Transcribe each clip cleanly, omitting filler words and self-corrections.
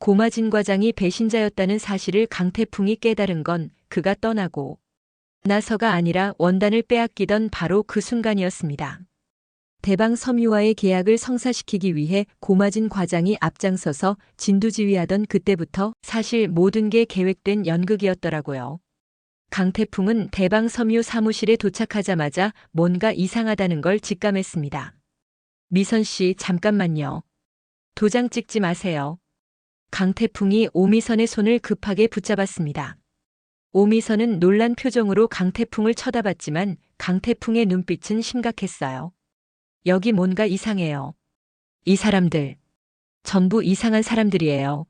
고마진 과장이 배신자였다는 사실을 강태풍이 깨달은 건 그가 떠나고 나서가 아니라 원단을 빼앗기던 바로 그 순간이었습니다. 대방 섬유와의 계약을 성사시키기 위해 고마진 과장이 앞장서서 진두지휘하던 그때부터 사실 모든 게 계획된 연극이었더라고요. 강태풍은 대방 섬유 사무실에 도착하자마자 뭔가 이상하다는 걸 직감했습니다. 미선 씨, 잠깐만요. 도장 찍지 마세요. 강태풍이 오미선의 손을 급하게 붙잡았습니다. 오미선은 놀란 표정으로 강태풍을 쳐다봤지만 강태풍의 눈빛은 심각했어요. 여기 뭔가 이상해요. 이 사람들. 전부 이상한 사람들이에요.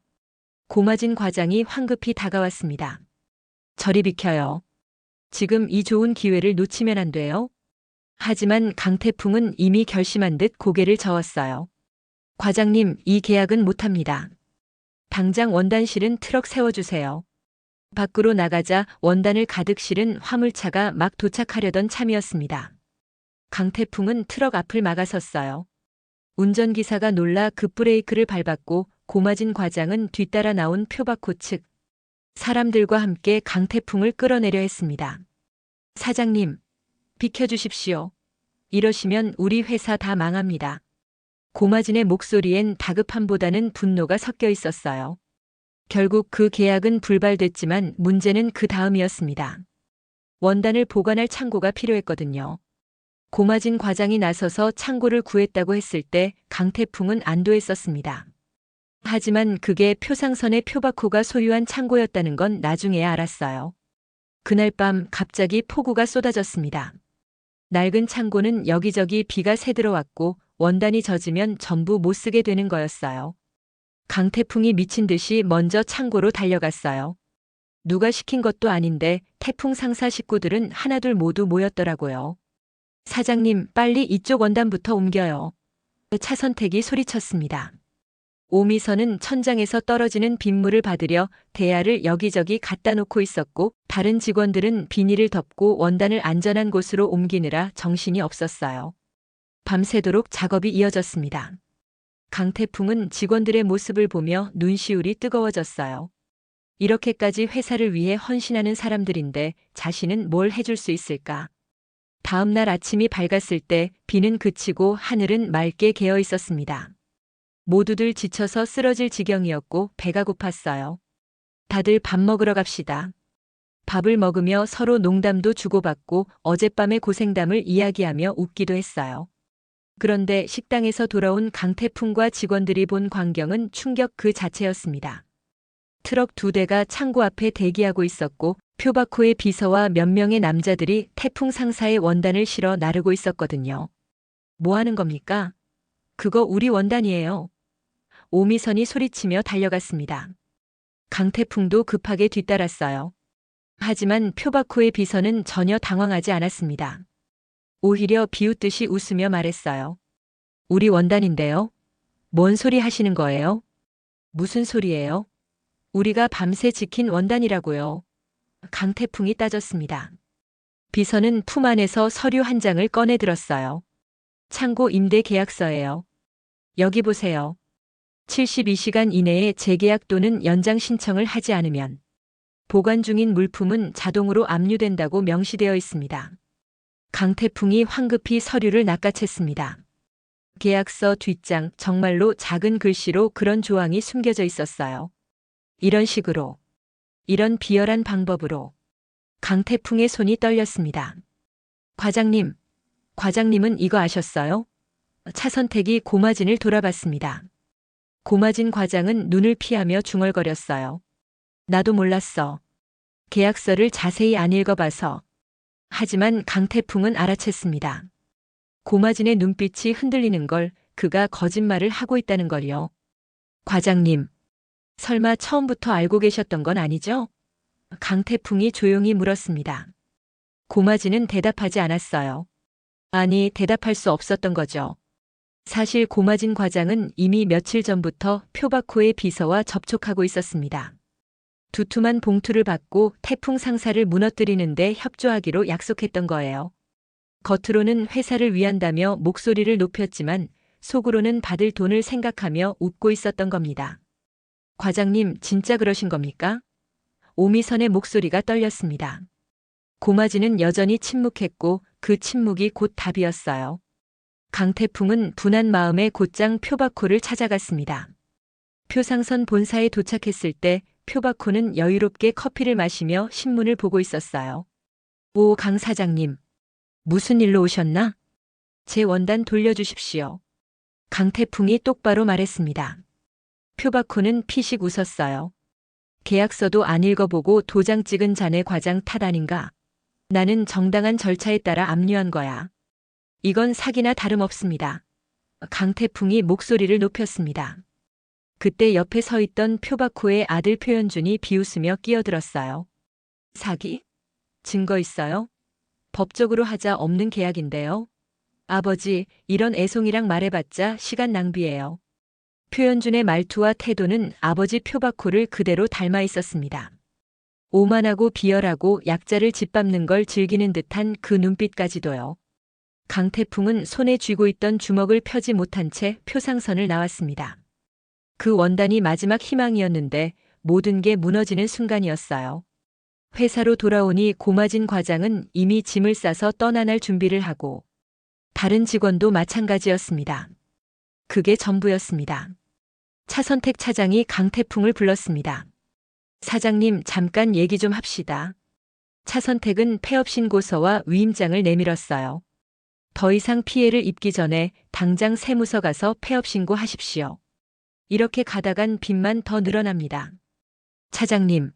고마진 과장이 황급히 다가왔습니다. 저리 비켜요. 지금 이 좋은 기회를 놓치면 안 돼요. 하지만 강태풍은 이미 결심한 듯 고개를 저었어요. 과장님, 이 계약은 못합니다. 당장 원단 실은 트럭 세워주세요. 밖으로 나가자 원단을 가득 실은 화물차가 막 도착하려던 참이었습니다. 강태풍은 트럭 앞을 막아섰어요. 운전기사가 놀라 급브레이크를 밟았고 고마진 과장은 뒤따라 나온 표박호 측 사람들과 함께 강태풍을 끌어내려 했습니다. 사장님, 비켜주십시오. 이러시면 우리 회사 다 망합니다. 고마진의 목소리엔 다급함보다는 분노가 섞여 있었어요. 결국 그 계약은 불발됐지만 문제는 그 다음이었습니다. 원단을 보관할 창고가 필요했거든요. 고마진 과장이 나서서 창고를 구했다고 했을 때 강태풍은 안도했었습니다. 하지만 그게 표상선의 표박호가 소유한 창고였다는 건 나중에야 알았어요. 그날 밤 갑자기 폭우가 쏟아졌습니다. 낡은 창고는 여기저기 비가 새들어왔고 원단이 젖으면 전부 못 쓰게 되는 거였어요. 강태풍이 미친 듯이 먼저 창고로 달려갔어요. 누가 시킨 것도 아닌데 태풍 상사 식구들은 하나둘 모두 모였더라고요. 사장님, 빨리 이쪽 원단부터 옮겨요. 차선택이 소리쳤습니다. 오미선은 천장에서 떨어지는 빗물을 받으려 대야를 여기저기 갖다 놓고 있었고 다른 직원들은 비닐을 덮고 원단을 안전한 곳으로 옮기느라 정신이 없었어요. 밤새도록 작업이 이어졌습니다. 강태풍은 직원들의 모습을 보며 눈시울이 뜨거워졌어요. 이렇게까지 회사를 위해 헌신하는 사람들인데 자신은 뭘 해줄 수 있을까? 다음 날 아침이 밝았을 때 비는 그치고 하늘은 맑게 개어 있었습니다. 모두들 지쳐서 쓰러질 지경이었고 배가 고팠어요. 다들 밥 먹으러 갑시다. 밥을 먹으며 서로 농담도 주고받고 어젯밤의 고생담을 이야기하며 웃기도 했어요. 그런데 식당에서 돌아온 강태풍과 직원들이 본 광경은 충격 그 자체였습니다. 트럭 2대가 창고 앞에 대기하고 있었고 표박호의 비서와 몇 명의 남자들이 태풍 상사의 원단을 실어 나르고 있었거든요. 뭐 하는 겁니까? 그거 우리 원단이에요. 오미선이 소리치며 달려갔습니다. 강태풍도 급하게 뒤따랐어요. 하지만 표박호의 비서는 전혀 당황하지 않았습니다. 오히려 비웃듯이 웃으며 말했어요. 우리 원단인데요. 뭔 소리 하시는 거예요? 무슨 소리예요? 우리가 밤새 지킨 원단이라고요. 강태풍이 따졌습니다. 비서는 품 안에서 서류 한 장을 꺼내 들었어요. 창고 임대 계약서예요. 여기 보세요. 72시간 이내에 재계약 또는 연장 신청을 하지 않으면 보관 중인 물품은 자동으로 압류된다고 명시되어 있습니다. 강태풍이 황급히 서류를 낚아챘습니다. 계약서 뒷장 정말로 작은 글씨로 그런 조항이 숨겨져 있었어요. 이런 식으로, 이런 비열한 방법으로 강태풍의 손이 떨렸습니다. 과장님은 이거 아셨어요? 차선택이 고마진을 돌아봤습니다. 고마진 과장은 눈을 피하며 중얼거렸어요. 나도 몰랐어. 계약서를 자세히 안 읽어봐서. 하지만 강태풍은 알아챘습니다. 고마진의 눈빛이 흔들리는 걸 그가 거짓말을 하고 있다는 걸요. 과장님, 설마 처음부터 알고 계셨던 건 아니죠? 강태풍이 조용히 물었습니다. 고마진은 대답하지 않았어요. 아니, 대답할 수 없었던 거죠. 사실 고마진 과장은 이미 며칠 전부터 표박호의 비서와 접촉하고 있었습니다. 두툼한 봉투를 받고 태풍 상사를 무너뜨리는데 협조하기로 약속했던 거예요. 겉으로는 회사를 위한다며 목소리를 높였지만 속으로는 받을 돈을 생각하며 웃고 있었던 겁니다. 과장님, 진짜 그러신 겁니까? 오미선의 목소리가 떨렸습니다. 고마지는 여전히 침묵했고 그 침묵이 곧 답이었어요. 강태풍은 분한 마음에 곧장 표바코를 찾아갔습니다. 표상선 본사에 도착했을 때 표바코는 여유롭게 커피를 마시며 신문을 보고 있었어요. 오, 강 사장님. 무슨 일로 오셨나? 제 원단 돌려주십시오. 강태풍이 똑바로 말했습니다. 표바코는 피식 웃었어요. 계약서도 안 읽어보고 도장 찍은 자네 과장 탓 아닌가? 나는 정당한 절차에 따라 압류한 거야. 이건 사기나 다름없습니다. 강태풍이 목소리를 높였습니다. 그때 옆에 서 있던 표바코의 아들 표현준이 비웃으며 끼어들었어요. 사기? 증거 있어요? 법적으로 하자 없는 계약인데요. 아버지, 이런 애송이랑 말해봤자 시간 낭비예요. 표현준의 말투와 태도는 아버지 표바코를 그대로 닮아 있었습니다. 오만하고 비열하고 약자를 짓밟는 걸 즐기는 듯한 그 눈빛까지도요. 강태풍은 손에 쥐고 있던 주먹을 펴지 못한 채 표상선을 나왔습니다. 그 원단이 마지막 희망이었는데 모든 게 무너지는 순간이었어요. 회사로 돌아오니 고마진 과장은 이미 짐을 싸서 떠나날 준비를 하고 다른 직원도 마찬가지였습니다. 그게 전부였습니다. 차선택 차장이 강태풍을 불렀습니다. 사장님, 잠깐 얘기 좀 합시다. 차선택은 폐업 신고서와 위임장을 내밀었어요. 더 이상 피해를 입기 전에 당장 세무서 가서 폐업 신고하십시오. 이렇게 가다간 빚만 더 늘어납니다. 차장님.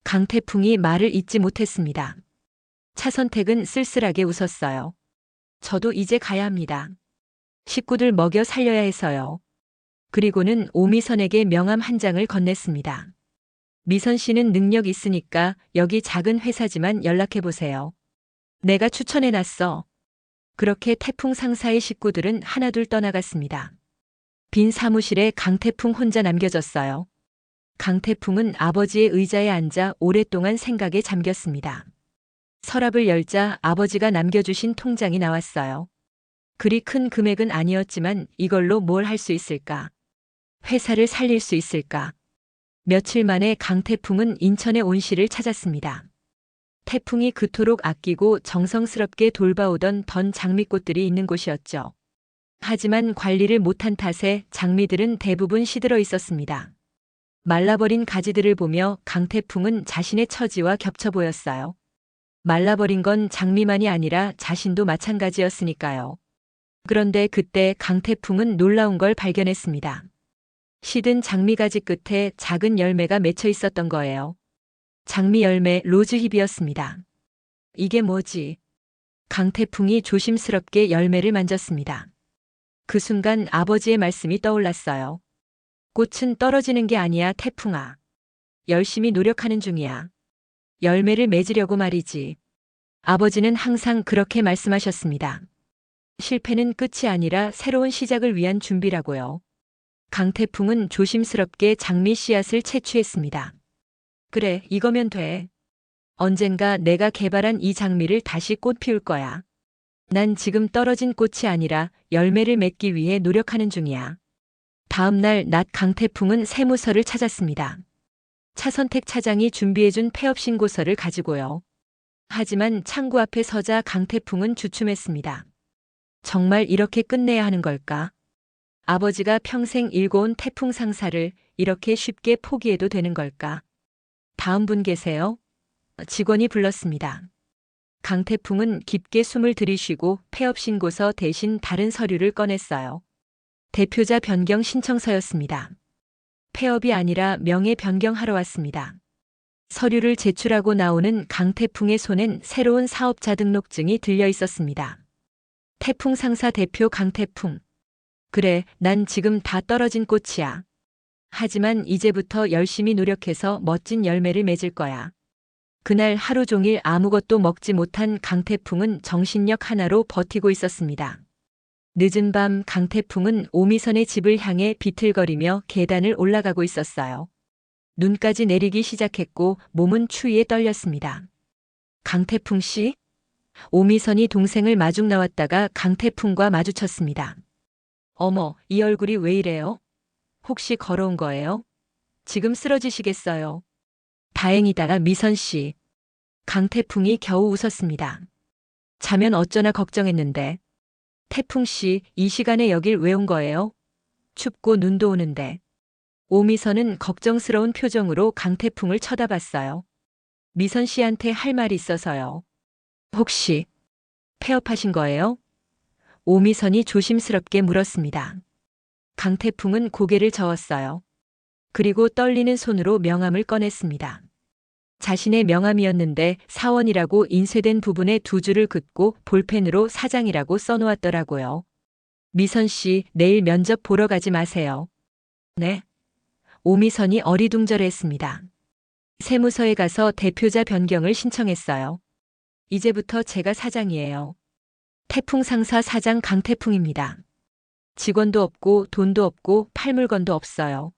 강태풍이 말을 잇지 못했습니다. 차선택은 쓸쓸하게 웃었어요. 저도 이제 가야 합니다. 식구들 먹여 살려야 해서요. 그리고는 오미선에게 명함 한 장을 건넸습니다. 미선 씨는 능력 있으니까 여기 작은 회사지만 연락해보세요. 내가 추천해놨어. 그렇게 태풍 상사의 식구들은 하나둘 떠나갔습니다. 빈 사무실에 강태풍 혼자 남겨졌어요. 강태풍은 아버지의 의자에 앉아 오랫동안 생각에 잠겼습니다. 서랍을 열자 아버지가 남겨주신 통장이 나왔어요. 그리 큰 금액은 아니었지만 이걸로 뭘 할 수 있을까? 회사를 살릴 수 있을까? 며칠 만에 강태풍은 인천의 온실을 찾았습니다. 태풍이 그토록 아끼고 정성스럽게 돌봐오던 던 장미꽃들이 있는 곳이었죠. 하지만 관리를 못한 탓에 장미들은 대부분 시들어 있었습니다. 말라버린 가지들을 보며 강태풍은 자신의 처지와 겹쳐 보였어요. 말라버린 건 장미만이 아니라 자신도 마찬가지였으니까요. 그런데 그때 강태풍은 놀라운 걸 발견했습니다. 시든 장미가지 끝에 작은 열매가 맺혀 있었던 거예요. 장미 열매 로즈힙이었습니다. 이게 뭐지? 강태풍이 조심스럽게 열매를 만졌습니다. 그 순간 아버지의 말씀이 떠올랐어요. 꽃은 떨어지는 게 아니야, 태풍아. 열심히 노력하는 중이야. 열매를 맺으려고 말이지. 아버지는 항상 그렇게 말씀하셨습니다. 실패는 끝이 아니라 새로운 시작을 위한 준비라고요. 강태풍은 조심스럽게 장미 씨앗을 채취했습니다. 그래, 이거면 돼. 언젠가 내가 개발한 이 장미를 다시 꽃 피울 거야. 난 지금 떨어진 꽃이 아니라 열매를 맺기 위해 노력하는 중이야. 다음 날 낮 강태풍은 세무서를 찾았습니다. 차선택 차장이 준비해준 폐업 신고서를 가지고요. 하지만 창구 앞에 서자 강태풍은 주춤했습니다. 정말 이렇게 끝내야 하는 걸까? 아버지가 평생 일궈온 태풍 상사를 이렇게 쉽게 포기해도 되는 걸까? 다음 분 계세요? 직원이 불렀습니다. 강태풍은 깊게 숨을 들이쉬고 폐업 신고서 대신 다른 서류를 꺼냈어요. 대표자 변경 신청서였습니다. 폐업이 아니라 명예 변경하러 왔습니다. 서류를 제출하고 나오는 강태풍의 손엔 새로운 사업자 등록증이 들려 있었습니다. 태풍 상사 대표 강태풍. 그래, 난 지금 다 떨어진 꽃이야. 하지만 이제부터 열심히 노력해서 멋진 열매를 맺을 거야. 그날 하루 종일 아무것도 먹지 못한 강태풍은 정신력 하나로 버티고 있었습니다. 늦은 밤 강태풍은 오미선의 집을 향해 비틀거리며 계단을 올라가고 있었어요. 눈까지 내리기 시작했고 몸은 추위에 떨렸습니다. 강태풍 씨? 오미선이 동생을 마중 나왔다가 강태풍과 마주쳤습니다. 어머, 이 얼굴이 왜 이래요? 혹시 걸어온 거예요? 지금 쓰러지시겠어요. 다행이다, 미선 씨. 강태풍이 겨우 웃었습니다. 자면 어쩌나 걱정했는데. 태풍 씨, 이 시간에 여길 왜 온 거예요? 춥고 눈도 오는데. 오미선은 걱정스러운 표정으로 강태풍을 쳐다봤어요. 미선 씨한테 할 말이 있어서요. 혹시 폐업하신 거예요? 오미선이 조심스럽게 물었습니다. 강태풍은 고개를 저었어요. 그리고 떨리는 손으로 명함을 꺼냈습니다. 자신의 명함이었는데 사원이라고 인쇄된 부분에 두 줄을 긋고 볼펜으로 사장이라고 써놓았더라고요. 미선 씨, 내일 면접 보러 가지 마세요. 네. 오미선이 어리둥절했습니다. 세무서에 가서 대표자 변경을 신청했어요. 이제부터 제가 사장이에요. 태풍 상사 사장 강태풍입니다. 직원도 없고 돈도 없고 팔 물건도 없어요.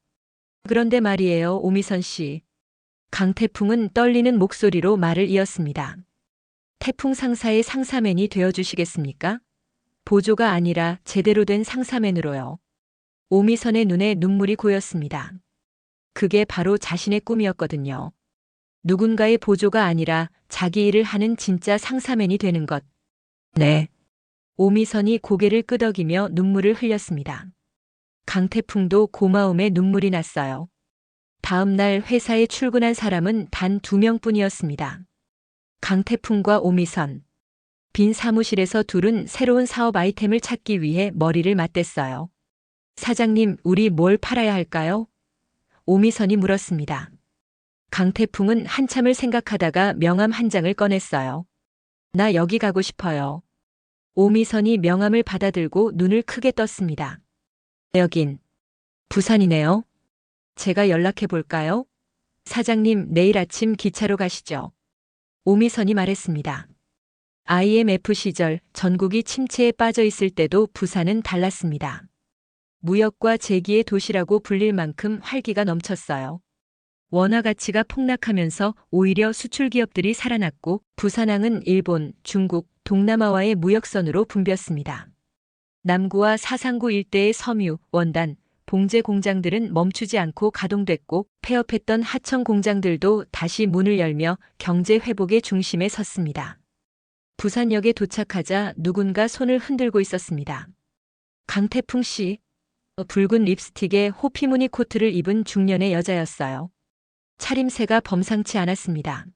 그런데 말이에요, 오미선 씨. 강태풍은 떨리는 목소리로 말을 이었습니다. 태풍 상사의 상사맨이 되어주시겠습니까? 보조가 아니라 제대로 된 상사맨으로요. 오미선의 눈에 눈물이 고였습니다. 그게 바로 자신의 꿈이었거든요. 누군가의 보조가 아니라 자기 일을 하는 진짜 상사맨이 되는 것. 네. 오미선이 고개를 끄덕이며 눈물을 흘렸습니다. 강태풍도 고마움에 눈물이 났어요. 다음 날 회사에 출근한 사람은 단 2명뿐이었습니다. 강태풍과 오미선. 빈 사무실에서 둘은 새로운 사업 아이템을 찾기 위해 머리를 맞댔어요. 사장님, 우리 뭘 팔아야 할까요? 오미선이 물었습니다. 강태풍은 한참을 생각하다가 명함 한 장을 꺼냈어요. 나 여기 가고 싶어요. 오미선이 명함을 받아들고 눈을 크게 떴습니다. 여긴 부산이네요. 제가 연락해 볼까요? 사장님, 내일 아침 기차로 가시죠. 오미선이 말했습니다. IMF 시절 전국이 침체에 빠져 있을 때도 부산은 달랐습니다. 무역과 재기의 도시라고 불릴 만큼 활기가 넘쳤어요. 원화 가치가 폭락하면서 오히려 수출 기업들이 살아났고 부산항은 일본, 중국, 동남아와의 무역선으로 붐볐습니다. 남구와 사상구 일대의 섬유, 원단, 봉제 공장들은 멈추지 않고 가동됐고 폐업했던 하청 공장들도 다시 문을 열며 경제 회복의 중심에 섰습니다. 부산역에 도착하자 누군가 손을 흔들고 있었습니다. 강태풍 씨. 붉은 립스틱에 호피무늬 코트를 입은 중년의 여자였어요. 차림새가 범상치 않았습니다.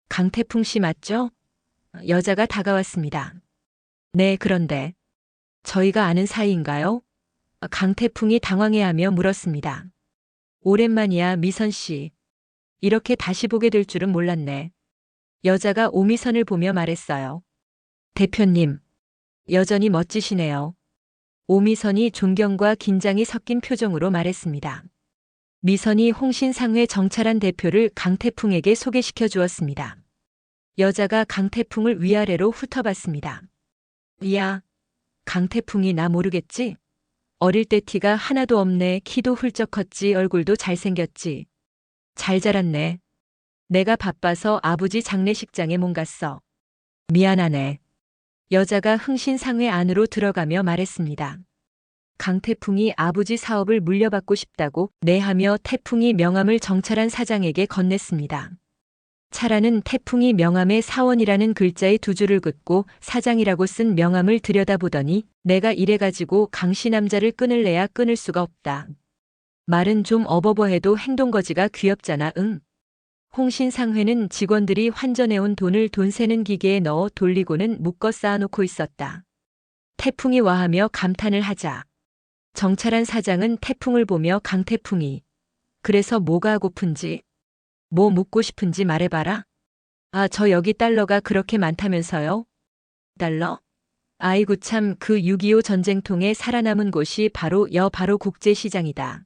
강태풍 씨 맞죠? 여자가 다가왔습니다. 네, 그런데 저희가 아는 사이인가요? 강태풍이 당황해하며 물었습니다. 오랜만이야, 미선 씨. 이렇게 다시 보게 될 줄은 몰랐네. 여자가 오미선을 보며 말했어요. 대표님, 여전히 멋지시네요. 오미선이 존경과 긴장이 섞인 표정으로 말했습니다. 미선이 홍신상회 정찰한 대표를 강태풍에게 소개시켜 주었습니다. 여자가 강태풍을 위아래로 훑어봤습니다. 야, 강태풍이 나 모르겠지? 어릴 때 티가 하나도 없네. 키도 훌쩍 컸지. 얼굴도 잘생겼지. 잘 자랐네. 내가 바빠서 아버지 장례식장에 못 갔어. 미안하네. 여자가 흥신상회 안으로 들어가며 말했습니다. 강태풍이 아버지 사업을 물려받고 싶다고 네 하며 태풍이 명함을 정찰한 사장에게 건넸습니다. 차라는 태풍이 명함에 사원이라는 글자에 두 줄을 긋고 사장이라고 쓴 명함을 들여다보더니 내가 이래가지고 강씨 남자를 끊을래야 끊을 수가 없다. 말은 좀 어버버해도 행동거지가 귀엽잖아. 응. 홍신상회는 직원들이 환전해온 돈을 돈 세는 기계에 넣어 돌리고는 묶어 쌓아놓고 있었다. 태풍이 와하며 감탄을 하자. 정찰한 사장은 태풍을 보며 강태풍이 그래서 뭐가 하고픈지 뭐 묻고 싶은지 말해봐라. 아, 저 여기 달러가 그렇게 많다면서요? 달러? 아이고 참, 그 6.25 전쟁통에 살아남은 곳이 바로 국제시장이다.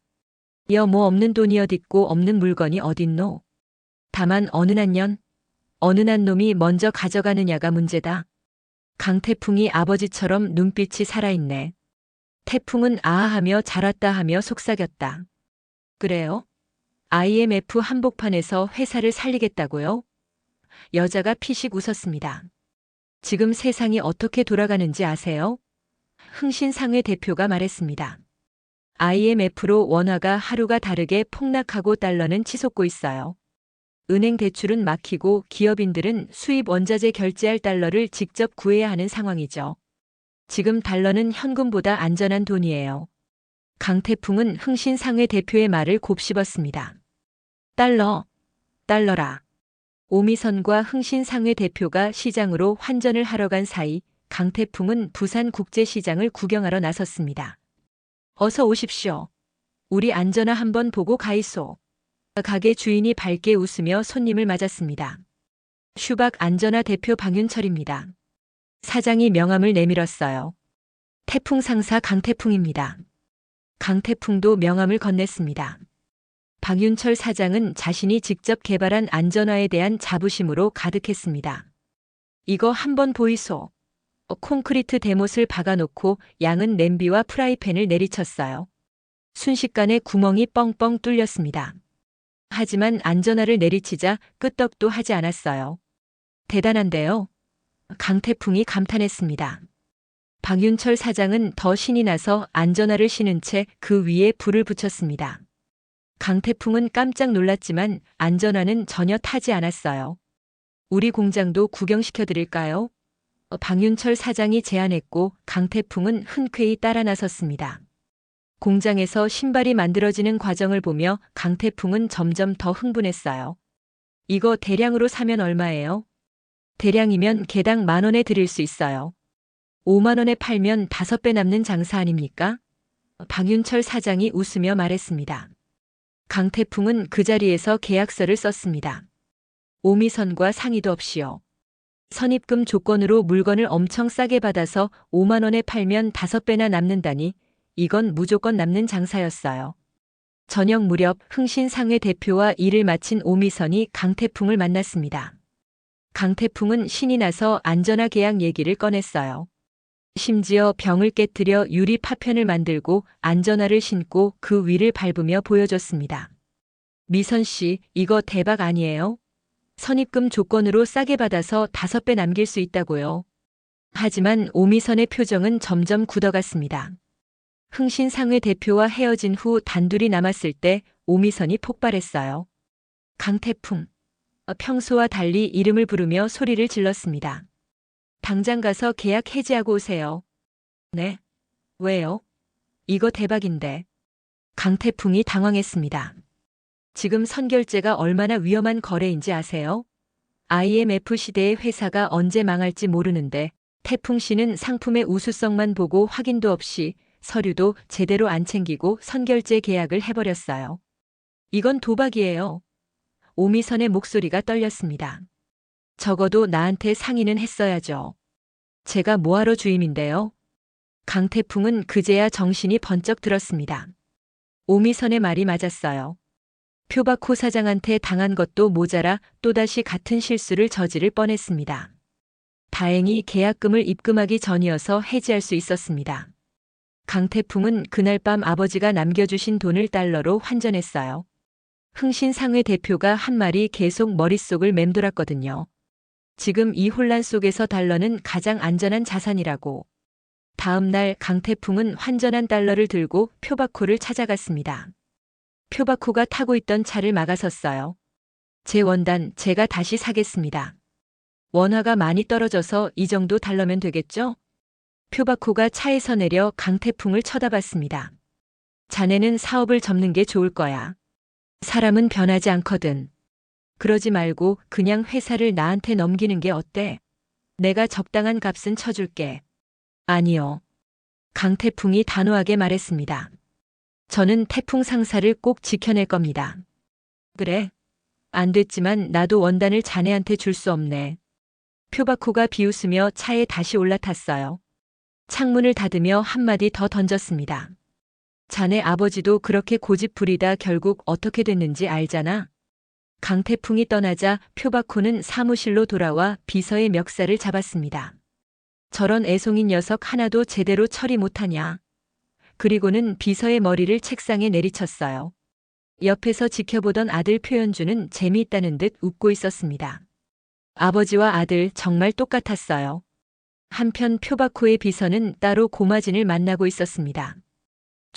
뭐 없는 돈이 어딨고 없는 물건이 어딨노? 다만 어느 난 놈이 먼저 가져가느냐가 문제다. 강태풍이 아버지처럼 눈빛이 살아있네. 태풍은 아하하며 잘 왔다 하며 속삭였다. 그래요? IMF 한복판에서 회사를 살리겠다고요? 여자가 피식 웃었습니다. 지금 세상이 어떻게 돌아가는지 아세요? 흥신상회 대표가 말했습니다. IMF로 원화가 하루가 다르게 폭락하고 달러는 치솟고 있어요. 은행 대출은 막히고 기업인들은 수입 원자재 결제할 달러를 직접 구해야 하는 상황이죠. 지금 달러는 현금보다 안전한 돈이에요. 강태풍은 흥신상회 대표의 말을 곱씹었습니다. 달러, 달러라. 오미선과 흥신상회 대표가 시장으로 환전을 하러 간 사이 강태풍은 부산국제시장을 구경하러 나섰습니다. 어서 오십시오. 우리 안전화 한번 보고 가이소. 가게 주인이 밝게 웃으며 손님을 맞았습니다. 슈박 안전화 대표 방윤철입니다. 사장이 명함을 내밀었어요. 태풍 상사 강태풍입니다. 강태풍도 명함을 건넸습니다. 박윤철 사장은 자신이 직접 개발한 안전화에 대한 자부심으로 가득했습니다. 이거 한번 보이소. 콘크리트 대못을 박아놓고 양은 냄비와 프라이팬을 내리쳤어요. 순식간에 구멍이 뻥뻥 뚫렸습니다. 하지만 안전화를 내리치자 끄떡도 하지 않았어요. 대단한데요. 강태풍이 감탄했습니다. 박윤철 사장은 더 신이 나서 안전화를 신은 채 그 위에 불을 붙였습니다. 강태풍은 깜짝 놀랐지만 안전화는 전혀 타지 않았어요. 우리 공장도 구경시켜 드릴까요? 박윤철 사장이 제안했고 강태풍은 흔쾌히 따라 나섰습니다. 공장에서 신발이 만들어지는 과정을 보며 강태풍은 점점 더 흥분했어요. 이거 대량으로 사면 얼마예요? 대량이면 개당 10,000원에 드릴 수 있어요. 50,000원에 팔면 5배 남는 장사 아닙니까? 박윤철 사장이 웃으며 말했습니다. 강태풍은 그 자리에서 계약서를 썼습니다. 오미선과 상의도 없이요. 선입금 조건으로 물건을 엄청 싸게 받아서 50,000원에 팔면 5배나 남는다니 이건 무조건 남는 장사였어요. 저녁 무렵 흥신상회 대표와 일을 마친 오미선이 강태풍을 만났습니다. 강태풍은 신이 나서 안전화 계약 얘기를 꺼냈어요. 심지어 병을 깨뜨려 유리 파편을 만들고 안전화를 신고 그 위를 밟으며 보여줬습니다. 미선 씨, 이거 대박 아니에요? 선입금 조건으로 싸게 받아서 5배 남길 수 있다고요. 하지만 오미선의 표정은 점점 굳어갔습니다. 흥신상회 대표와 헤어진 후 단둘이 남았을 때 오미선이 폭발했어요. 강태풍. 평소와 달리 이름을 부르며 소리를 질렀습니다. 당장 가서 계약 해지하고 오세요. 네? 왜요? 이거 대박인데. 강태풍이 당황했습니다. 지금 선결제가 얼마나 위험한 거래인지 아세요? IMF 시대의 회사가 언제 망할지 모르는데 태풍 씨는 상품의 우수성만 보고 확인도 없이 서류도 제대로 안 챙기고 선결제 계약을 해버렸어요. 이건 도박이에요. 오미선의 목소리가 떨렸습니다. 적어도 나한테 상의는 했어야죠. 제가 뭐하러 주임인데요? 강태풍은 그제야 정신이 번쩍 들었습니다. 오미선의 말이 맞았어요. 표박호 사장한테 당한 것도 모자라 또다시 같은 실수를 저지를 뻔했습니다. 다행히 계약금을 입금하기 전이어서 해지할 수 있었습니다. 강태풍은 그날 밤 아버지가 남겨주신 돈을 달러로 환전했어요. 흥신상회 대표가 한 말이 계속 머릿속을 맴돌았거든요. 지금 이 혼란 속에서 달러는 가장 안전한 자산이라고. 다음 날 강태풍은 환전한 달러를 들고 표박호를 찾아갔습니다. 표박호가 타고 있던 차를 막아섰어요. 제 원단 제가 다시 사겠습니다. 원화가 많이 떨어져서 이 정도 달러면 되겠죠? 표박호가 차에서 내려 강태풍을 쳐다봤습니다. 자네는 사업을 접는 게 좋을 거야. 사람은 변하지 않거든. 그러지 말고 그냥 회사를 나한테 넘기는 게 어때? 내가 적당한 값은 쳐줄게. 아니요. 강태풍이 단호하게 말했습니다. 저는 태풍 상사를 꼭 지켜낼 겁니다. 그래? 안 됐지만 나도 원단을 자네한테 줄 수 없네. 표박호가 비웃으며 차에 다시 올라탔어요. 창문을 닫으며 한마디 더 던졌습니다. 자네 아버지도 그렇게 고집 부리다 결국 어떻게 됐는지 알잖아. 강태풍이 떠나자 표박호는 사무실로 돌아와 비서의 멱살을 잡았습니다. 저런 애송이 녀석 하나도 제대로 처리 못하냐. 그리고는 비서의 머리를 책상에 내리쳤어요. 옆에서 지켜보던 아들 표현주는 재미있다는 듯 웃고 있었습니다. 아버지와 아들 정말 똑같았어요. 한편 표박호의 비서는 따로 고마진을 만나고 있었습니다.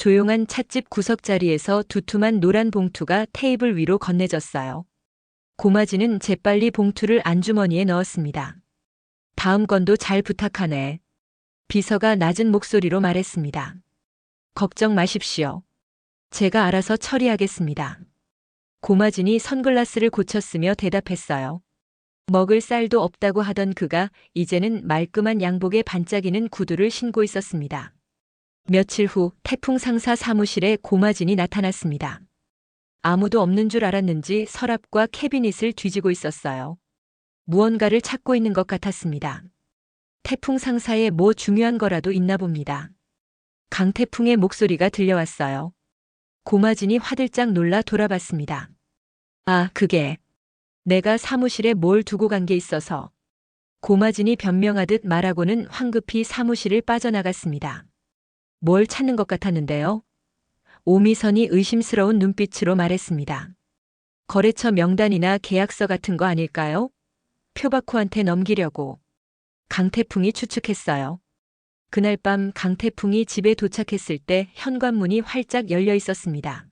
조용한 찻집 구석자리에서 두툼한 노란 봉투가 테이블 위로 건네졌어요. 고마지는 재빨리 봉투를 안주머니에 넣었습니다. 다음 건도 잘 부탁하네. 비서가 낮은 목소리로 말했습니다. 걱정 마십시오. 제가 알아서 처리하겠습니다. 고마진이 선글라스를 고쳤으며 대답했어요. 먹을 쌀도 없다고 하던 그가 이제는 말끔한 양복에 반짝이는 구두를 신고 있었습니다. 며칠 후 태풍 상사 사무실에 고마진이 나타났습니다. 아무도 없는 줄 알았는지 서랍과 캐비닛을 뒤지고 있었어요. 무언가를 찾고 있는 것 같았습니다. 태풍 상사에 뭐 중요한 거라도 있나 봅니다. 강태풍의 목소리가 들려왔어요. 고마진이 화들짝 놀라 돌아봤습니다. 아, 그게 내가 사무실에 뭘 두고 간 게 있어서. 고마진이 변명하듯 말하고는 황급히 사무실을 빠져나갔습니다. 뭘 찾는 것 같았는데요? 오미선이 의심스러운 눈빛으로 말했습니다. 거래처 명단이나 계약서 같은 거 아닐까요? 표바코한테 넘기려고. 강태풍이 추측했어요. 그날 밤 강태풍이 집에 도착했을 때 현관문이 활짝 열려 있었습니다.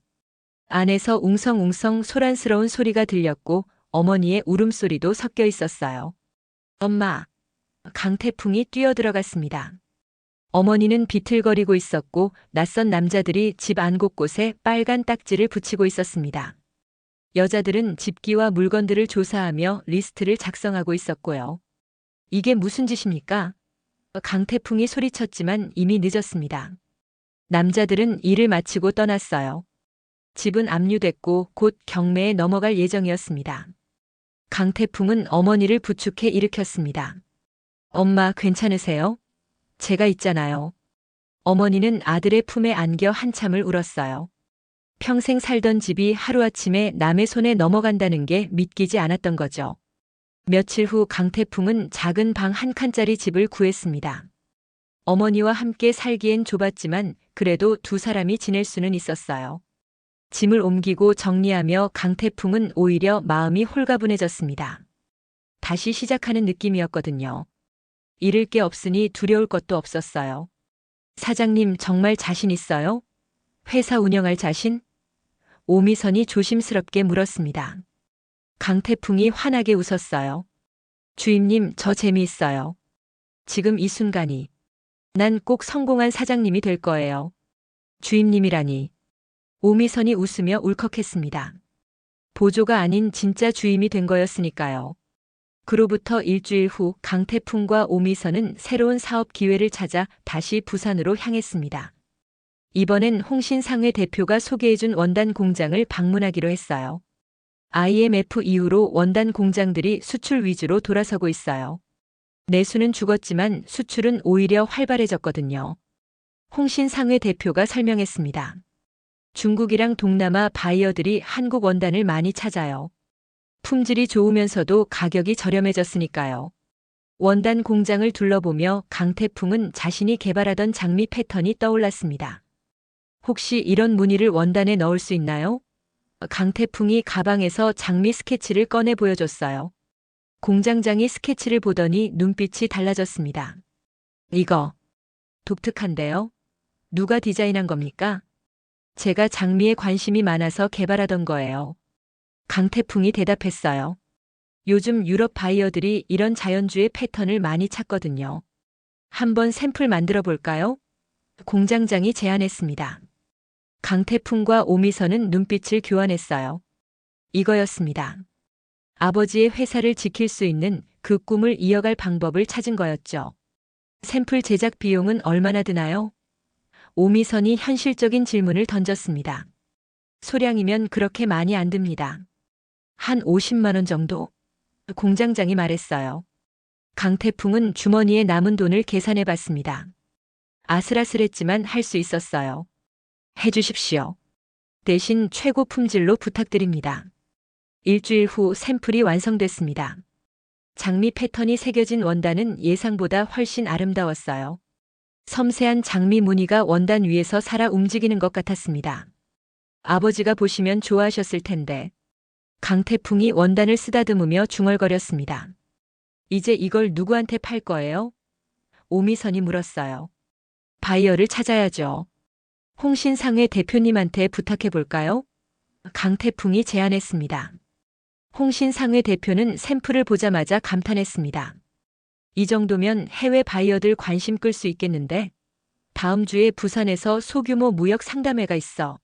안에서 웅성웅성 소란스러운 소리가 들렸고 어머니의 울음소리도 섞여 있었어요. 엄마! 강태풍이 뛰어들어갔습니다. 어머니는 비틀거리고 있었고 낯선 남자들이 집 안 곳곳에 빨간 딱지를 붙이고 있었습니다. 여자들은 집기와 물건들을 조사하며 리스트를 작성하고 있었고요. 이게 무슨 짓입니까? 강태풍이 소리쳤지만 이미 늦었습니다. 남자들은 일을 마치고 떠났어요. 집은 압류됐고 곧 경매에 넘어갈 예정이었습니다. 강태풍은 어머니를 부축해 일으켰습니다. 엄마, 괜찮으세요? 제가 있잖아요. 어머니는 아들의 품에 안겨 한참을 울었어요. 평생 살던 집이 하루아침에 남의 손에 넘어간다는 게 믿기지 않았던 거죠. 며칠 후 강태풍은 작은 방 한 칸짜리 집을 구했습니다. 어머니와 함께 살기엔 좁았지만 그래도 두 사람이 지낼 수는 있었어요. 짐을 옮기고 정리하며 강태풍은 오히려 마음이 홀가분해졌습니다. 다시 시작하는 느낌이었거든요. 잃을 게 없으니 두려울 것도 없었어요. 사장님, 정말 자신 있어요? 회사 운영할 자신? 오미선이 조심스럽게 물었습니다. 강태풍이 환하게 웃었어요. 주임님, 저 재미있어요. 지금 이 순간이. 난 꼭 성공한 사장님이 될 거예요. 주임님이라니. 오미선이 웃으며 울컥했습니다. 보조가 아닌 진짜 주임이 된 거였으니까요. 그로부터 일주일 후 강태풍과 오미선은 새로운 사업 기회를 찾아 다시 부산으로 향했습니다. 이번엔 홍신상회 대표가 소개해준 원단 공장을 방문하기로 했어요. IMF 이후로 원단 공장들이 수출 위주로 돌아서고 있어요. 내수는 죽었지만 수출은 오히려 활발해졌거든요. 홍신상회 대표가 설명했습니다. 중국이랑 동남아 바이어들이 한국 원단을 많이 찾아요. 품질이 좋으면서도 가격이 저렴해졌으니까요. 원단 공장을 둘러보며 강태풍은 자신이 개발하던 장미 패턴이 떠올랐습니다. 혹시 이런 무늬를 원단에 넣을 수 있나요? 강태풍이 가방에서 장미 스케치를 꺼내 보여줬어요. 공장장이 스케치를 보더니 눈빛이 달라졌습니다. 이거 독특한데요? 누가 디자인한 겁니까? 제가 장미에 관심이 많아서 개발하던 거예요. 강태풍이 대답했어요. 요즘 유럽 바이어들이 이런 자연주의 패턴을 많이 찾거든요. 한번 샘플 만들어 볼까요? 공장장이 제안했습니다. 강태풍과 오미선은 눈빛을 교환했어요. 이거였습니다. 아버지의 회사를 지킬 수 있는 그 꿈을 이어갈 방법을 찾은 거였죠. 샘플 제작 비용은 얼마나 드나요? 오미선이 현실적인 질문을 던졌습니다. 소량이면 그렇게 많이 안 듭니다. 한 50만 원 정도? 공장장이 말했어요. 강태풍은 주머니에 남은 돈을 계산해 봤습니다. 아슬아슬했지만 할 수 있었어요. 해주십시오. 대신 최고 품질로 부탁드립니다. 일주일 후 샘플이 완성됐습니다. 장미 패턴이 새겨진 원단은 예상보다 훨씬 아름다웠어요. 섬세한 장미 무늬가 원단 위에서 살아 움직이는 것 같았습니다. 아버지가 보시면 좋아하셨을 텐데. 강태풍이 원단을 쓰다듬으며 중얼거렸습니다. 이제 이걸 누구한테 팔 거예요? 오미선이 물었어요. 바이어를 찾아야죠. 홍신상회 대표님한테 부탁해 볼까요? 강태풍이 제안했습니다. 홍신상회 대표는 샘플을 보자마자 감탄했습니다. 이 정도면 해외 바이어들 관심 끌 수 있겠는데? 다음 주에 부산에서 소규모 무역 상담회가 있어.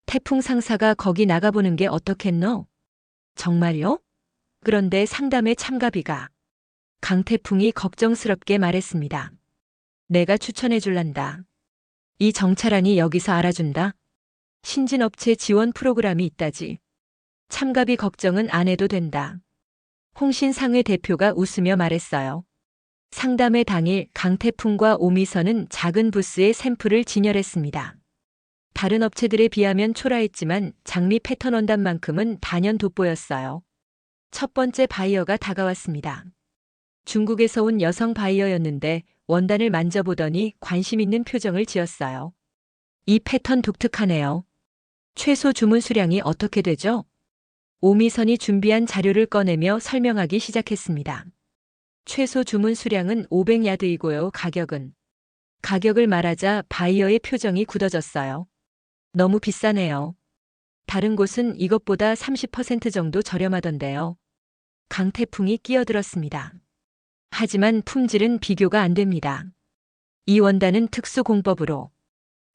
태풍 상사가 거기 나가보는 게 어떻겠노? 정말요? 그런데 상담회 참가비가. 강태풍이 걱정스럽게 말했습니다. 내가 추천해 줄란다. 이 정찰안이 여기서 알아준다. 신진업체 지원 프로그램이 있다지. 참가비 걱정은 안 해도 된다. 홍신상회 대표가 웃으며 말했어요. 상담회 당일 강태풍과 오미선은 작은 부스에 샘플을 진열했습니다. 다른 업체들에 비하면 초라했지만 장미 패턴 원단만큼은 단연 돋보였어요. 첫 번째 바이어가 다가왔습니다. 중국에서 온 여성 바이어였는데 원단을 만져보더니 관심 있는 표정을 지었어요. 이 패턴 독특하네요. 최소 주문 수량이 어떻게 되죠? 오미선이 준비한 자료를 꺼내며 설명하기 시작했습니다. 최소 주문 수량은 500야드이고요. 가격을 말하자 바이어의 표정이 굳어졌어요. 너무 비싸네요. 다른 곳은 이것보다 30% 정도 저렴하던데요. 강태풍이 끼어들었습니다. 하지만 품질은 비교가 안 됩니다. 이 원단은 특수공법으로.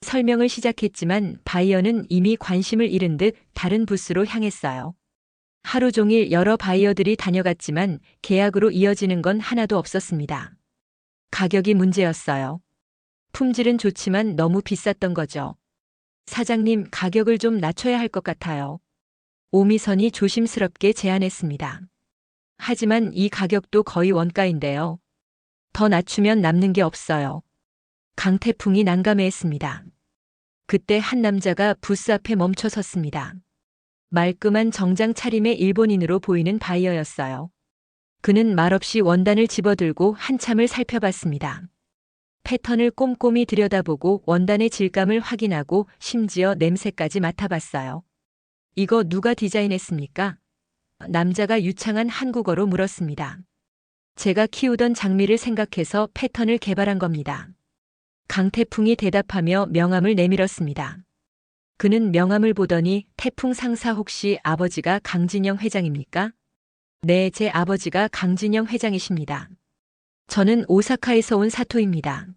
설명을 시작했지만 바이어는 이미 관심을 잃은 듯 다른 부스로 향했어요. 하루 종일 여러 바이어들이 다녀갔지만 계약으로 이어지는 건 하나도 없었습니다. 가격이 문제였어요. 품질은 좋지만 너무 비쌌던 거죠. 사장님, 가격을 좀 낮춰야 할 것 같아요. 오미선이 조심스럽게 제안했습니다. 하지만 이 가격도 거의 원가인데요. 더 낮추면 남는 게 없어요. 강태풍이 난감해했습니다. 그때 한 남자가 부스 앞에 멈춰 섰습니다. 말끔한 정장 차림의 일본인으로 보이는 바이어였어요. 그는 말없이 원단을 집어들고 한참을 살펴봤습니다. 패턴을 꼼꼼히 들여다보고 원단의 질감을 확인하고 심지어 냄새까지 맡아봤어요. 이거 누가 디자인했습니까? 남자가 유창한 한국어로 물었습니다. 제가 키우던 장미를 생각해서 패턴을 개발한 겁니다. 강태풍이 대답하며 명함을 내밀었습니다. 그는 명함을 보더니 태풍 상사 혹시 아버지가 강진영 회장입니까? 네, 제 아버지가 강진영 회장이십니다. 저는 오사카에서 온 사토입니다.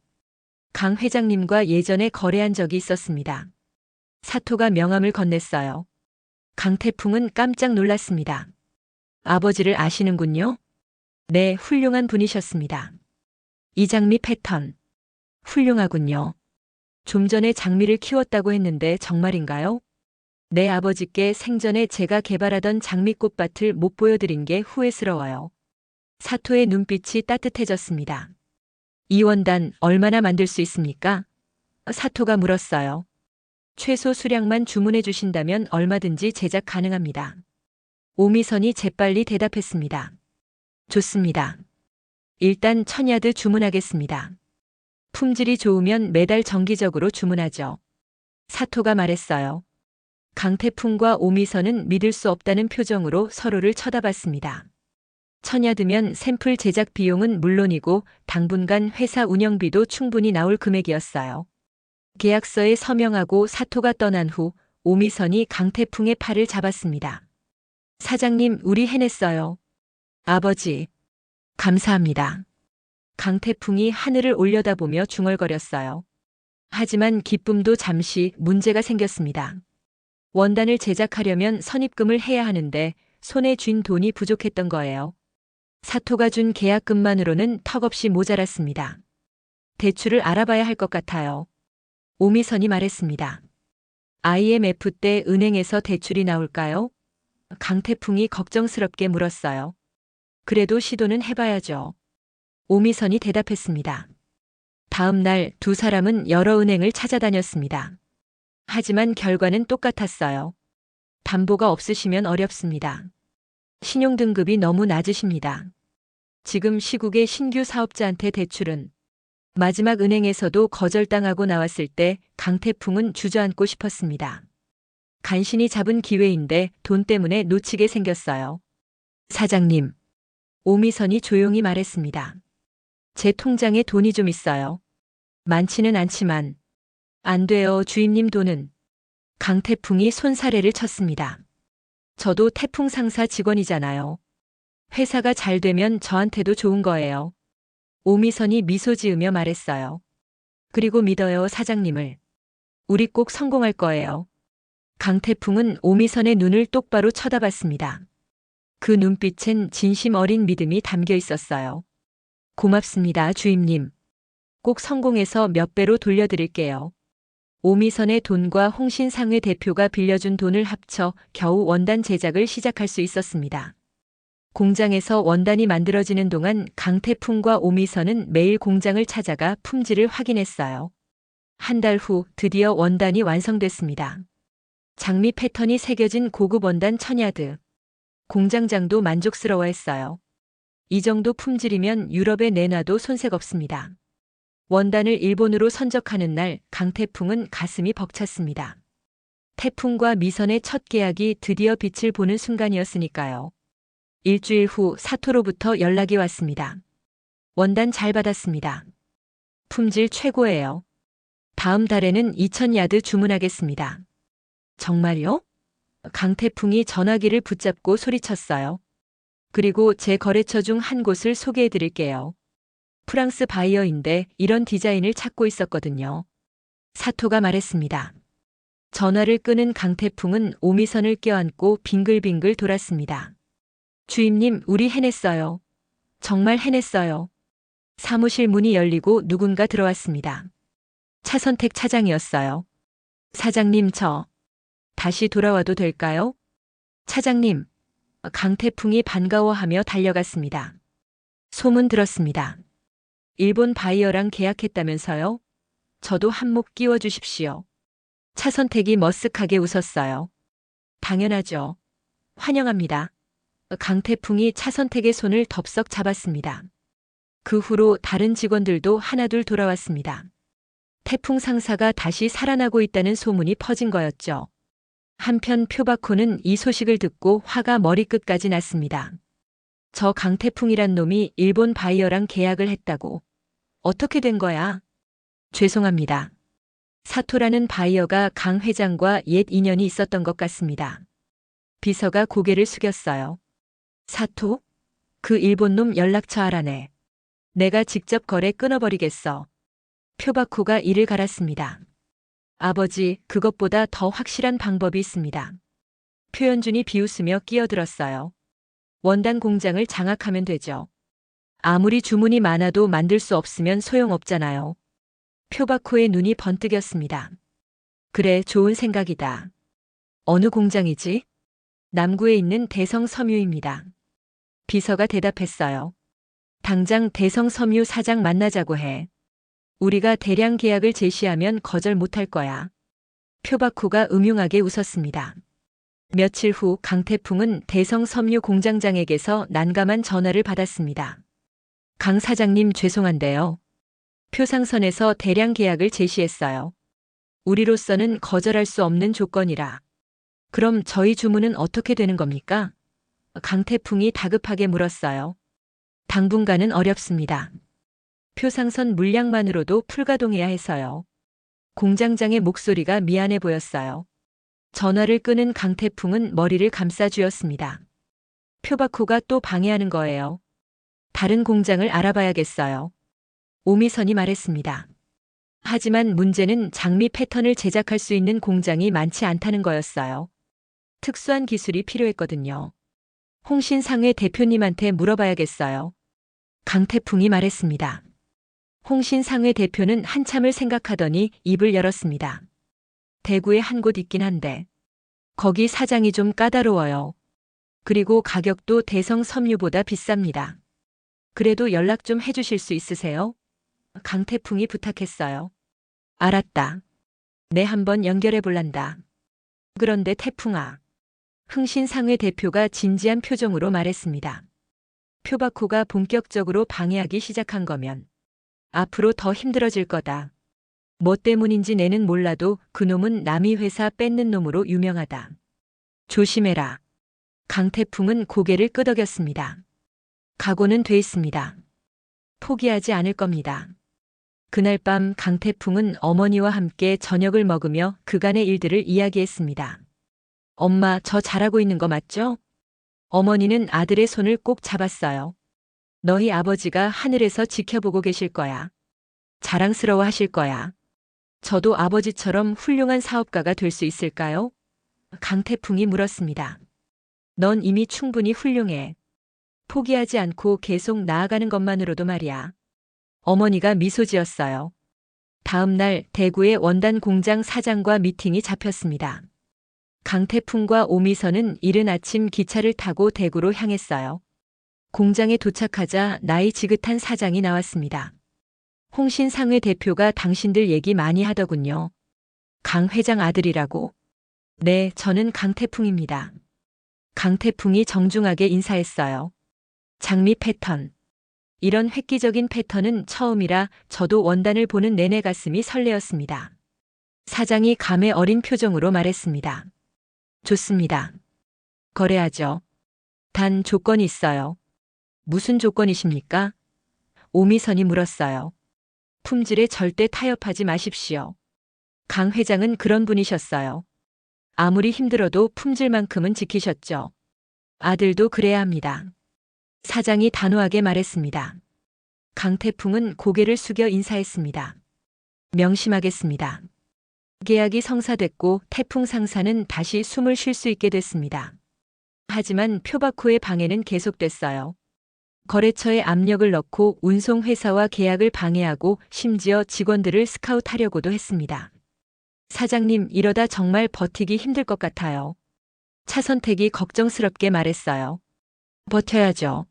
강 회장님과 예전에 거래한 적이 있었습니다. 사토가 명함을 건넸어요. 강태풍은 깜짝 놀랐습니다. 아버지를 아시는군요? 네, 훌륭한 분이셨습니다. 이 장미 패턴. 훌륭하군요. 좀 전에 장미를 키웠다고 했는데 정말인가요? 내 아버지께 생전에 제가 개발하던 장미꽃밭을 못 보여드린 게 후회스러워요. 사토의 눈빛이 따뜻해졌습니다. 이 원단 얼마나 만들 수 있습니까? 사토가 물었어요. 최소 수량만 주문해 주신다면 얼마든지 제작 가능합니다. 오미선이 재빨리 대답했습니다. 좋습니다. 일단 1000야드 주문하겠습니다. 품질이 좋으면 매달 정기적으로 주문하죠. 사토가 말했어요. 강태풍과 오미선은 믿을 수 없다는 표정으로 서로를 쳐다봤습니다. 1000야드면 샘플 제작 비용은 물론이고 당분간 회사 운영비도 충분히 나올 금액이었어요. 계약서에 서명하고 사토가 떠난 후 오미선이 강태풍의 팔을 잡았습니다. 사장님, 우리 해냈어요. 아버지, 감사합니다. 강태풍이 하늘을 올려다보며 중얼거렸어요. 하지만 기쁨도 잠시 문제가 생겼습니다. 원단을 제작하려면 선입금을 해야 하는데 손에 쥔 돈이 부족했던 거예요. 사토가 준 계약금만으로는 턱없이 모자랐습니다. 대출을 알아봐야 할 것 같아요. 오미선이 말했습니다. IMF 때 은행에서 대출이 나올까요? 강태풍이 걱정스럽게 물었어요. 그래도 시도는 해봐야죠. 오미선이 대답했습니다. 다음 날 두 사람은 여러 은행을 찾아다녔습니다. 하지만 결과는 똑같았어요. 담보가 없으시면 어렵습니다. 신용등급이 너무 낮으십니다. 지금 시국의 신규 사업자한테 대출은 마지막 은행에서도 거절당하고 나왔을 때 강태풍은 주저앉고 싶었습니다. 간신히 잡은 기회인데 돈 때문에 놓치게 생겼어요. 사장님, 오미선이 조용히 말했습니다. 제 통장에 돈이 좀 있어요. 많지는 않지만 안 돼요, 주임님 돈은. 강태풍이 손사래를 쳤습니다. 저도 태풍 상사 직원이잖아요. 회사가 잘 되면 저한테도 좋은 거예요. 오미선이 미소 지으며 말했어요. 그리고 믿어요, 사장님을. 우리 꼭 성공할 거예요. 강태풍은 오미선의 눈을 똑바로 쳐다봤습니다. 그 눈빛엔 진심 어린 믿음이 담겨 있었어요. 고맙습니다, 주임님. 꼭 성공해서 몇 배로 돌려드릴게요. 오미선의 돈과 홍신상회 대표가 빌려준 돈을 합쳐 겨우 원단 제작을 시작할 수 있었습니다. 공장에서 원단이 만들어지는 동안 강태풍과 오미선은 매일 공장을 찾아가 품질을 확인했어요. 한 달 후 드디어 원단이 완성됐습니다. 장미 패턴이 새겨진 고급 원단 1000야드. 공장장도 만족스러워했어요. 이 정도 품질이면 유럽에 내놔도 손색 없습니다. 원단을 일본으로 선적하는 날 강태풍은 가슴이 벅찼습니다. 태풍과 미선의 첫 계약이 드디어 빛을 보는 순간이었으니까요. 일주일 후 사토로부터 연락이 왔습니다. 원단 잘 받았습니다. 품질 최고예요. 다음 달에는 2000야드 주문하겠습니다. 정말요? 강태풍이 전화기를 붙잡고 소리쳤어요. 그리고 제 거래처 중 한 곳을 소개해 드릴게요. 프랑스 바이어인데 이런 디자인을 찾고 있었거든요. 사토가 말했습니다. 전화를 끄는 강태풍은 오미선을 껴안고 빙글빙글 돌았습니다. 주임님, 우리 해냈어요. 정말 해냈어요. 사무실 문이 열리고 누군가 들어왔습니다. 차선택 차장이었어요. 사장님, 저 다시 돌아와도 될까요? 차장님, 강태풍이 반가워하며 달려갔습니다. 소문 들었습니다. 일본 바이어랑 계약했다면서요? 저도 한몫 끼워주십시오. 차선택이 머쓱하게 웃었어요. 당연하죠. 환영합니다. 강태풍이 차선택의 손을 덥석 잡았습니다. 그 후로 다른 직원들도 하나둘 돌아왔습니다. 태풍 상사가 다시 살아나고 있다는 소문이 퍼진 거였죠. 한편 표바코는 이 소식을 듣고 화가 머리끝까지 났습니다. 저 강태풍이란 놈이 일본 바이어랑 계약을 했다고. 어떻게 된 거야? 죄송합니다. 사토라는 바이어가 강 회장과 옛 인연이 있었던 것 같습니다. 비서가 고개를 숙였어요. 사토? 그 일본 놈 연락처 알아내. 내가 직접 거래 끊어버리겠어. 표바코가 이를 갈았습니다. 아버지, 그것보다 더 확실한 방법이 있습니다. 표현준이 비웃으며 끼어들었어요. 원단 공장을 장악하면 되죠. 아무리 주문이 많아도 만들 수 없으면 소용없잖아요. 표바코의 눈이 번뜩였습니다. 그래, 좋은 생각이다. 어느 공장이지? 남구에 있는 대성섬유입니다. 비서가 대답했어요. 당장 대성섬유 사장 만나자고 해. 우리가 대량 계약을 제시하면 거절 못할 거야. 표바코가 음흉하게 웃었습니다. 며칠 후 강태풍은 대성섬유 공장장에게서 난감한 전화를 받았습니다. 강 사장님, 죄송한데요. 표상선에서 대량 계약을 제시했어요. 우리로서는 거절할 수 없는 조건이라. 그럼 저희 주문은 어떻게 되는 겁니까? 강태풍이 다급하게 물었어요. 당분간은 어렵습니다. 표상선 물량만으로도 풀가동해야 해서요. 공장장의 목소리가 미안해 보였어요. 전화를 끄는 강태풍은 머리를 감싸쥐었습니다. 표바코가 또 방해하는 거예요. 다른 공장을 알아봐야겠어요. 오미선이 말했습니다. 하지만 문제는 장미 패턴을 제작할 수 있는 공장이 많지 않다는 거였어요. 특수한 기술이 필요했거든요. 홍신상회 대표님한테 물어봐야겠어요. 강태풍이 말했습니다. 홍신상회 대표는 한참을 생각하더니 입을 열었습니다. 대구에 한 곳 있긴 한데 거기 사장이 좀 까다로워요. 그리고 가격도 대성섬유보다 비쌉니다. 그래도 연락 좀 해주실 수 있으세요? 강태풍이 부탁했어요. 알았다. 내 한번 연결해 볼란다. 그런데 태풍아. 흥신상회 대표가 진지한 표정으로 말했습니다. 표바코가 본격적으로 방해하기 시작한 거면 앞으로 더 힘들어질 거다. 뭐 때문인지 내는 몰라도 그놈은 남이 회사 뺏는 놈으로 유명하다. 조심해라. 강태풍은 고개를 끄덕였습니다. 각오는 돼 있습니다. 포기하지 않을 겁니다. 그날 밤 강태풍은 어머니와 함께 저녁을 먹으며 그간의 일들을 이야기했습니다. 엄마, 저 잘하고 있는 거 맞죠? 어머니는 아들의 손을 꼭 잡았어요. 너희 아버지가 하늘에서 지켜보고 계실 거야. 자랑스러워 하실 거야. 저도 아버지처럼 훌륭한 사업가가 될 수 있을까요? 강태풍이 물었습니다. 넌 이미 충분히 훌륭해. 포기하지 않고 계속 나아가는 것만으로도 말이야. 어머니가 미소 지었어요. 다음 날 대구의 원단 공장 사장과 미팅이 잡혔습니다. 강태풍과 오미선은 이른 아침 기차를 타고 대구로 향했어요. 공장에 도착하자 나이 지긋한 사장이 나왔습니다. 홍신상회 대표가 당신들 얘기 많이 하더군요. 강 회장 아들이라고. 네, 저는 강태풍입니다. 강태풍이 정중하게 인사했어요. 장미 패턴. 이런 획기적인 패턴은 처음이라 저도 원단을 보는 내내 가슴이 설레었습니다. 사장이 감에 어린 표정으로 말했습니다. 좋습니다. 거래하죠. 단 조건이 있어요. 무슨 조건이십니까? 오미선이 물었어요. 품질에 절대 타협하지 마십시오. 강 회장은 그런 분이셨어요. 아무리 힘들어도 품질만큼은 지키셨죠. 아들도 그래야 합니다. 사장이 단호하게 말했습니다. 강태풍은 고개를 숙여 인사했습니다. 명심하겠습니다. 계약이 성사됐고 태풍 상사는 다시 숨을 쉴 수 있게 됐습니다. 하지만 표바코의 방해는 계속됐어요. 거래처에 압력을 넣고 운송회사와 계약을 방해하고 심지어 직원들을 스카웃하려고도 했습니다. 사장님, 이러다 정말 버티기 힘들 것 같아요. 차선택이 걱정스럽게 말했어요. 버텨야죠.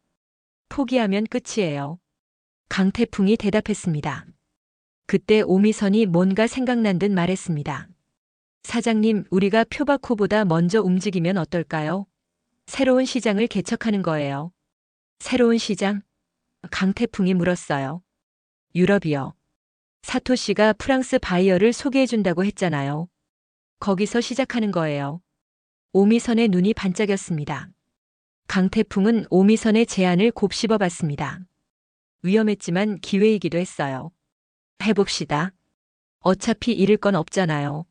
포기하면 끝이에요. 강태풍이 대답했습니다. 그때 오미선이 뭔가 생각난 듯 말했습니다. 사장님, 우리가 표바코보다 먼저 움직이면 어떨까요? 새로운 시장을 개척하는 거예요. 새로운 시장? 강태풍이 물었어요. 유럽이요. 사토시가 프랑스 바이어를 소개해준다고 했잖아요. 거기서 시작하는 거예요. 오미선의 눈이 반짝였습니다. 강태풍은 오미선의 제안을 곱씹어 봤습니다. 위험했지만 기회이기도 했어요. 해봅시다. 어차피 잃을 건 없잖아요.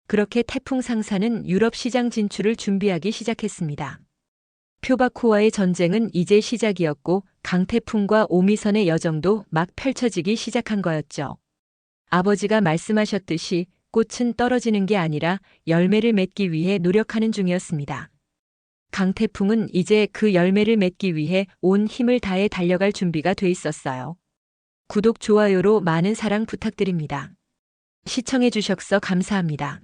그렇게 태풍 상사는 유럽 시장 진출을 준비하기 시작했습니다. 표바코와의 전쟁은 이제 시작이었고 강태풍과 오미선의 여정도 막 펼쳐지기 시작한 거였죠. 아버지가 말씀하셨듯이 꽃은 떨어지는 게 아니라 열매를 맺기 위해 노력하는 중이었습니다. 강태풍은 이제 그 열매를 맺기 위해 온 힘을 다해 달려갈 준비가 돼 있었어요. 구독, 좋아요로 많은 사랑 부탁드립니다. 시청해 주셔서 감사합니다.